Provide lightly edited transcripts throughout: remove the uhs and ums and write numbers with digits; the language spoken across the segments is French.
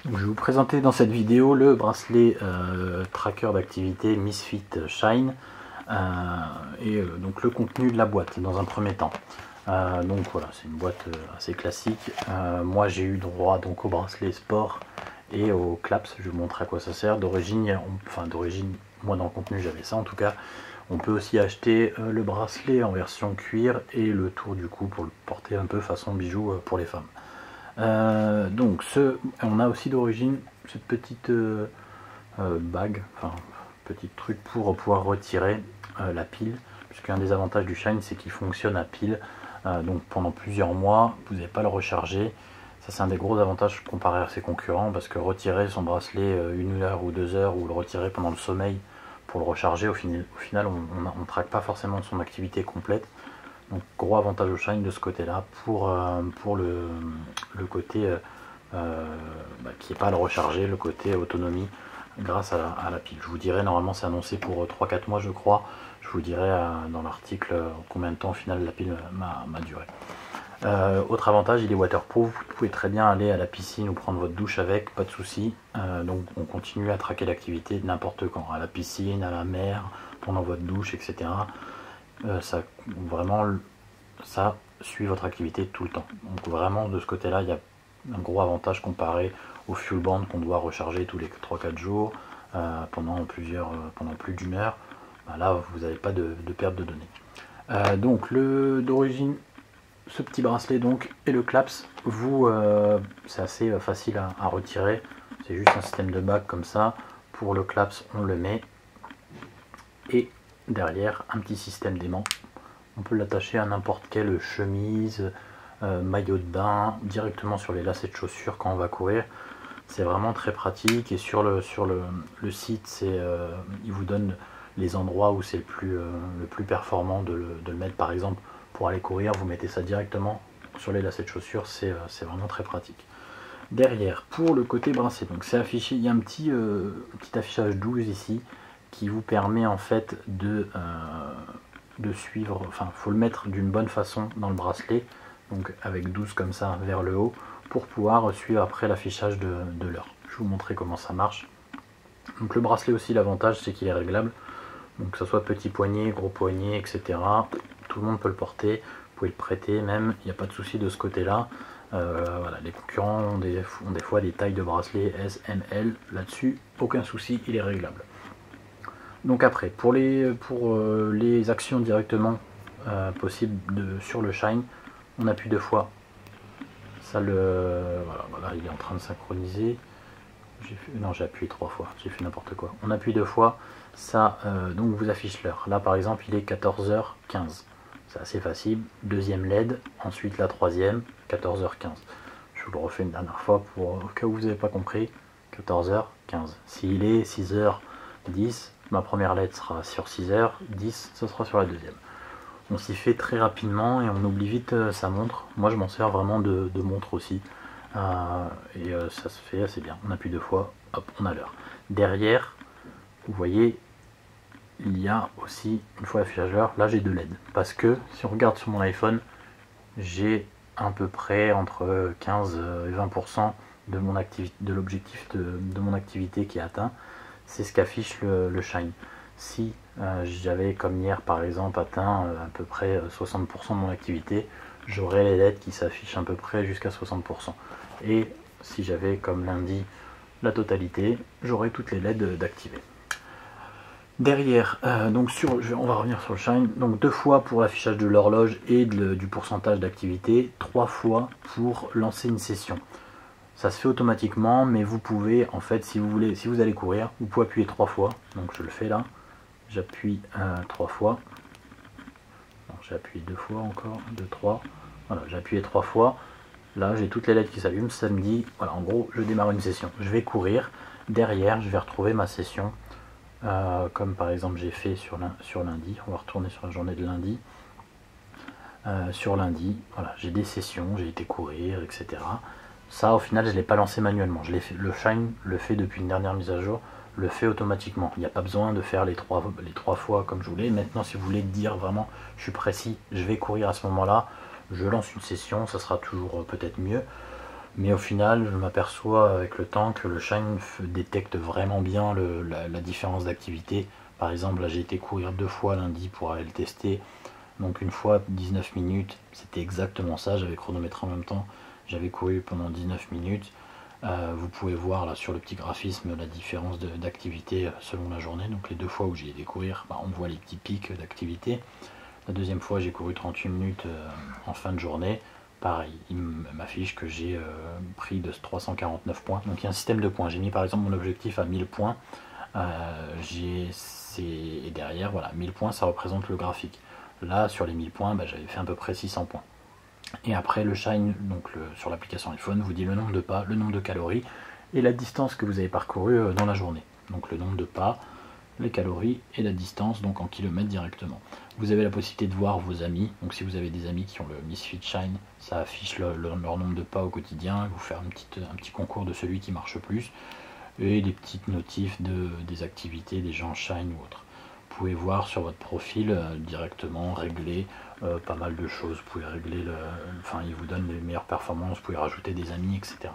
Je vais vous présenter dans cette vidéo le bracelet tracker d'activité Misfit Shine donc le contenu de la boîte dans un premier temps. Donc voilà, c'est une boîte assez classique. Moi j'ai eu droit donc au bracelet sport et au claps. Je vais vous montrer à quoi ça sert. D'origine, moi dans le contenu j'avais ça en tout cas. On peut aussi acheter le bracelet en version cuir et le tour du cou pour le porter un peu façon bijou pour les femmes. On a aussi d'origine cette petite bague, enfin petit truc pour pouvoir retirer la pile, puisqu'un des avantages du Shine c'est qu'il fonctionne à pile, donc pendant plusieurs mois vous n'avez pas à le recharger. Ça c'est un des gros avantages comparé à ses concurrents, parce que retirer son bracelet 1 heure ou 2 heures, ou le retirer pendant le sommeil pour le recharger, au final on ne traque pas forcément son activité complète. Donc gros avantage au Shine de ce côté là pour le côté qui n'est pas à le recharger, le côté autonomie grâce à la pile. Je vous dirai, normalement c'est annoncé pour 3-4 mois je crois, je vous dirai dans l'article combien de temps au final la pile m'a duré. Autre avantage, il est waterproof, vous pouvez très bien aller à la piscine ou prendre votre douche avec, pas de souci. Donc on continue à traquer l'activité n'importe quand, à la piscine, à la mer, pendant votre douche, etc. Ça suit votre activité tout le temps. Donc vraiment de ce côté là il y a un gros avantage comparé au fuel band qu'on doit recharger tous les 3-4 jours pendant plus d'une heure. Là vous n'avez pas de perte de données. Donc d'origine ce petit bracelet donc et le claps, c'est assez facile à retirer, c'est juste un système de bague comme ça. Pour le claps on le met, et derrière un petit système d'aimant. On peut l'attacher à n'importe quelle chemise, maillot de bain, directement sur les lacets de chaussures quand on va courir. C'est vraiment très pratique, et sur le site il vous donne les endroits où c'est le plus performant de le mettre. Par exemple pour aller courir, vous mettez ça directement sur les lacets de chaussures, c'est vraiment très pratique. Derrière, pour le côté bracelet, donc c'est affiché, il y a un petit affichage 12 ici qui vous permet en fait de suivre, enfin faut le mettre d'une bonne façon dans le bracelet, donc avec 12 comme ça vers le haut, pour pouvoir suivre après l'affichage de l'heure. Je vais vous montrer comment ça marche. Donc le bracelet aussi, l'avantage c'est qu'il est réglable, donc que ce soit petit poignet, gros poignet, etc. Tout le monde peut le porter, vous pouvez le prêter même, il n'y a pas de souci de ce côté là. Voilà, les concurrents ont des fois des tailles de bracelet S, M, L, là-dessus aucun souci, il est réglable. Donc après, pour les actions directement possibles sur le Shine, on appuie 2 fois. Ça voilà, il est en train de synchroniser. Non, j'ai appuyé 3 fois, j'ai fait n'importe quoi. On appuie 2 fois, ça donc vous affiche l'heure. Là par exemple il est 14h15. C'est assez facile. Deuxième LED, ensuite la troisième, 14h15. Je vous le refais une dernière fois au cas où vous n'avez pas compris. 14h15. S'il est 6h10, ma première LED sera sur 6h10, ce sera sur la deuxième. On s'y fait très rapidement et on oublie vite sa montre. Moi je m'en sers vraiment de montre aussi. Ça se fait assez bien. On appuie 2 fois, hop, on a l'heure. Derrière, vous voyez, il y a aussi, une fois l'affichage d'heure, là j'ai 2 LED. Parce que si on regarde sur mon iPhone, j'ai à peu près entre 15 et 20% de l'objectif de mon activité qui est atteint. C'est ce qu'affiche le Shine. Si j'avais comme hier par exemple atteint à peu près 60% de mon activité, j'aurais les LED qui s'affichent à peu près jusqu'à 60%. Et si j'avais comme lundi la totalité, j'aurais toutes les LED d'activer. Derrière, on va revenir sur le Shine, donc 2 fois pour l'affichage de l'horloge et du pourcentage d'activité, 3 fois pour lancer une session. Ça se fait automatiquement, mais vous pouvez, en fait, si vous allez courir, vous pouvez appuyer 3 fois. Donc je le fais là, j'appuie 3 fois. J'ai appuyé 2 fois encore, 2, 3. Voilà, j'ai appuyé 3 fois. Là, j'ai toutes les LED qui s'allument, ça me dit, voilà, en gros, je démarre une session. Je vais courir. Derrière, je vais retrouver ma session. Comme par exemple j'ai fait sur lundi, on va retourner sur la journée de lundi. Sur lundi, voilà, j'ai des sessions, j'ai été courir, etc. Ça au final je ne l'ai pas lancé manuellement, le Shine le fait depuis une dernière mise à jour, le fait automatiquement. Il n'y a pas besoin de faire les trois fois comme je voulais. Maintenant si vous voulez dire vraiment je suis précis, je vais courir à ce moment là, je lance une session, ça sera toujours peut-être mieux. Mais au final, je m'aperçois avec le temps que le Shine détecte vraiment bien la différence d'activité. Par exemple, là j'ai été courir 2 fois lundi pour aller le tester. Donc une fois 19 minutes, c'était exactement ça, j'avais chronométré en même temps. J'avais couru pendant 19 minutes. Vous pouvez voir là sur le petit graphisme la différence d'activité selon la journée. Donc les 2 fois où j'ai été courir, on voit les petits pics d'activité. La deuxième fois j'ai couru 38 minutes en fin de journée. Pareil, il m'affiche que j'ai pris de 349 points. Donc il y a un système de points. J'ai mis par exemple mon objectif à 1000 points. Et derrière, voilà, 1000 points, ça représente le graphique. Là, sur les 1000 points, j'avais fait à peu près 600 points. Et après, le Shine, donc sur l'application iPhone, vous dit le nombre de pas, le nombre de calories et la distance que vous avez parcouru dans la journée. Donc le nombre de pas, les calories et la distance, donc en kilomètres directement. Vous avez la possibilité de voir vos amis. Donc si vous avez des amis qui ont le Misfit Shine, ça affiche leur nombre de pas au quotidien. Vous faire un petit concours de celui qui marche plus. Et des petites notifs des activités des gens Shine ou autres. Vous pouvez voir sur votre profil directement, régler pas mal de choses. Vous pouvez régler, il vous donne les meilleures performances, vous pouvez rajouter des amis, etc.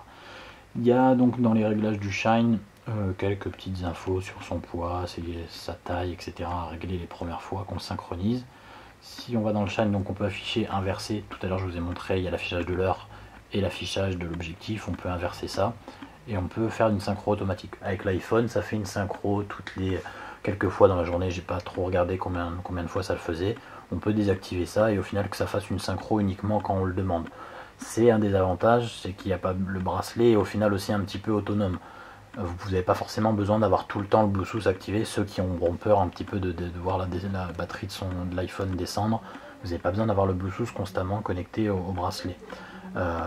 Il y a donc dans les réglages du Shine quelques petites infos sur son poids, sa taille, etc. à régler les premières fois qu'on synchronise. Si on va dans le Shine, donc on peut afficher, inverser. Tout à l'heure je vous ai montré, il y a l'affichage de l'heure et l'affichage de l'objectif. On peut inverser ça. Et on peut faire une synchro automatique. Avec l'iPhone, ça fait une synchro toutes les quelques fois dans la journée. J'ai pas trop regardé combien de fois ça le faisait. On peut désactiver ça et au final que ça fasse une synchro uniquement quand on le demande. C'est un des avantages, c'est qu'il n'y a pas le bracelet et au final aussi un petit peu autonome. Vous n'avez pas forcément besoin d'avoir tout le temps le Bluetooth activé. Ceux qui auront peur un petit peu de voir la batterie de l'iPhone descendre, vous n'avez pas besoin d'avoir le Bluetooth constamment connecté au bracelet.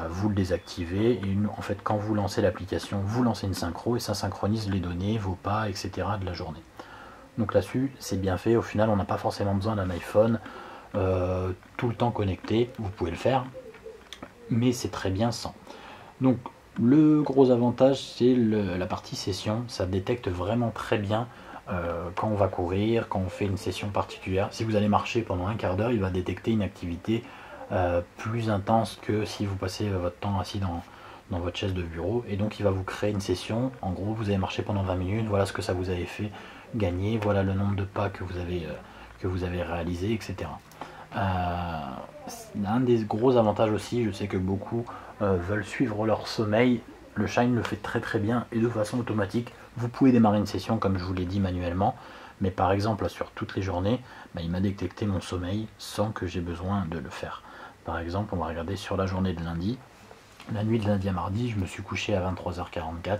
Vous le désactivez et en fait quand vous lancez l'application, vous lancez une synchro et ça synchronise les données, vos pas, etc. de la journée. Donc là-dessus, c'est bien fait. Au final, on n'a pas forcément besoin d'un iPhone tout le temps connecté. Vous pouvez le faire, mais c'est très bien sans. Donc le gros avantage, c'est la partie session. Ça détecte vraiment très bien quand on va courir, quand on fait une session particulière. Si vous allez marcher pendant un quart d'heure, il va détecter une activité plus intense que si vous passez votre temps assis dans votre chaise de bureau. Et donc il va vous créer une session. En gros, vous avez marché pendant 20 minutes, voilà ce que ça vous avait fait gagner, voilà le nombre de pas que vous avez réalisé, etc. Un des gros avantages aussi, je sais que beaucoup veulent suivre leur sommeil. Le Shine le fait très très bien et de façon automatique. Vous pouvez démarrer une session comme je vous l'ai dit manuellement, mais par exemple sur toutes les journées, il m'a détecté mon sommeil sans que j'ai besoin de le faire. Par exemple, on va regarder sur la journée de lundi. La nuit de lundi à mardi, je me suis couché à 23h44.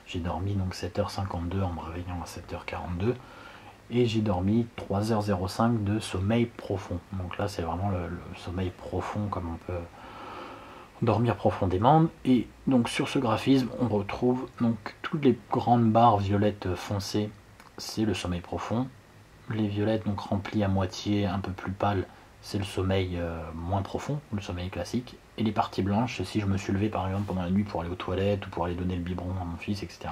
J'ai dormi donc 7h52 en me réveillant à 7h42. Et j'ai dormi 3h05 de sommeil profond. Donc là, c'est vraiment le sommeil profond comme on peut dormir profondément. Et donc sur ce graphisme, on retrouve donc toutes les grandes barres violettes foncées, c'est le sommeil profond. Les violettes donc remplies à moitié, un peu plus pâles, c'est le sommeil moins profond, le sommeil classique. Et les parties blanches, si je me suis levé par exemple pendant la nuit pour aller aux toilettes ou pour aller donner le biberon à mon fils, etc.,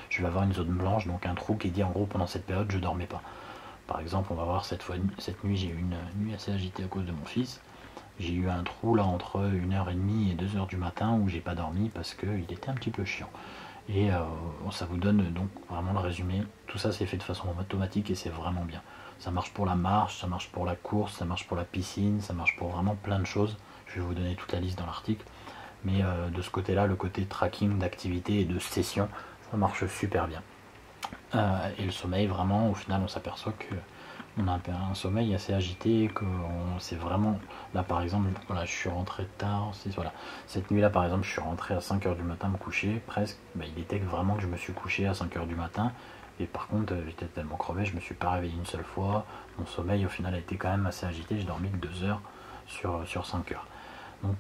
je vais avoir une zone blanche, donc un trou qui dit en gros pendant cette période je dormais pas. Par exemple, on va voir cette nuit, j'ai eu une nuit assez agitée à cause de mon fils. J'ai eu un trou là entre 1h30 et 2h du matin où j'ai pas dormi parce qu'il était un petit peu chiant. Et ça vous donne donc vraiment le résumé. Tout ça c'est fait de façon automatique et c'est vraiment bien. Ça marche pour la marche, ça marche pour la course, ça marche pour la piscine, ça marche pour vraiment plein de choses. Je vais vous donner toute la liste dans l'article. Mais de ce côté-là, le côté tracking d'activité et de session, ça marche super bien. Et le sommeil, vraiment, au final, on s'aperçoit que on a un sommeil assez agité, que c'est vraiment... Là, par exemple, voilà, je suis rentré tard, voilà. Cette nuit-là, par exemple, je suis rentré à 5h du matin me coucher, presque. Il détecte vraiment que je me suis couché à 5h du matin. Et par contre, j'étais tellement crevé, je me suis pas réveillé une seule fois. Mon sommeil, au final, a été quand même assez agité. J'ai dormi que 2 heures sur 5 heures. Donc,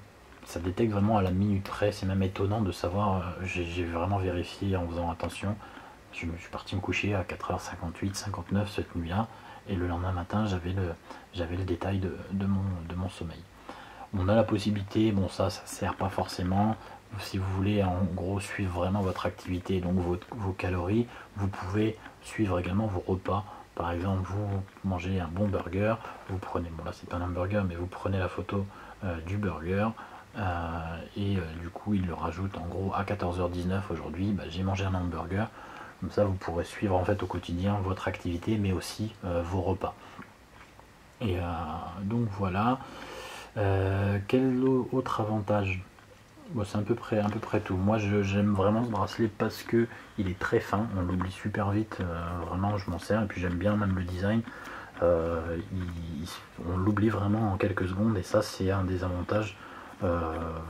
ça détecte vraiment à la minute près. C'est même étonnant de savoir. J'ai vraiment vérifié en faisant attention. Je me suis parti me coucher à 4h58, 59 cette nuit-là. Et le lendemain matin, j'avais le détail de mon sommeil. On a la possibilité, bon ça sert pas forcément, si vous voulez en gros suivre vraiment votre activité, donc vos calories, vous pouvez suivre également vos repas. Par exemple, vous mangez un bon burger, vous prenez, bon là c'est pas un hamburger, mais vous prenez la photo du burger, Du coup il le rajoute en gros à 14h19 aujourd'hui. J'ai mangé un hamburger, comme ça vous pourrez suivre en fait au quotidien votre activité mais aussi vos repas. Et donc voilà. Quel autre avantage? Bon, c'est à peu près tout. Moi j'aime vraiment ce bracelet parce que il est très fin, on l'oublie super vite, vraiment je m'en sers, et puis j'aime bien même le design. On l'oublie vraiment en quelques secondes, et ça c'est un des avantages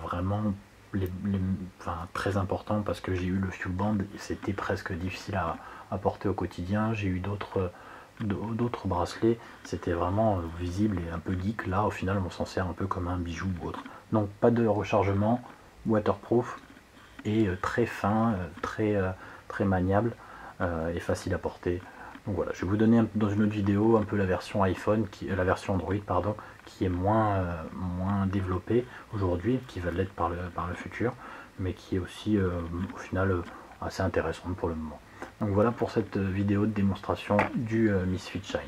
vraiment enfin, très important, parce que j'ai eu le Fuel Band et c'était presque difficile à porter au quotidien. J'ai eu d'autres bracelets, c'était vraiment visible et un peu geek. Là au final on s'en sert un peu comme un bijou ou autre. Donc pas de rechargement, waterproof et très fin, très maniable et facile à porter. Donc voilà, je vais vous donner dans une autre vidéo un peu la version iPhone, la version Android pardon, qui est moins développée aujourd'hui, qui va l'être par le futur, mais qui est aussi au final assez intéressante pour le moment. Donc voilà pour cette vidéo de démonstration du Misfit Shine.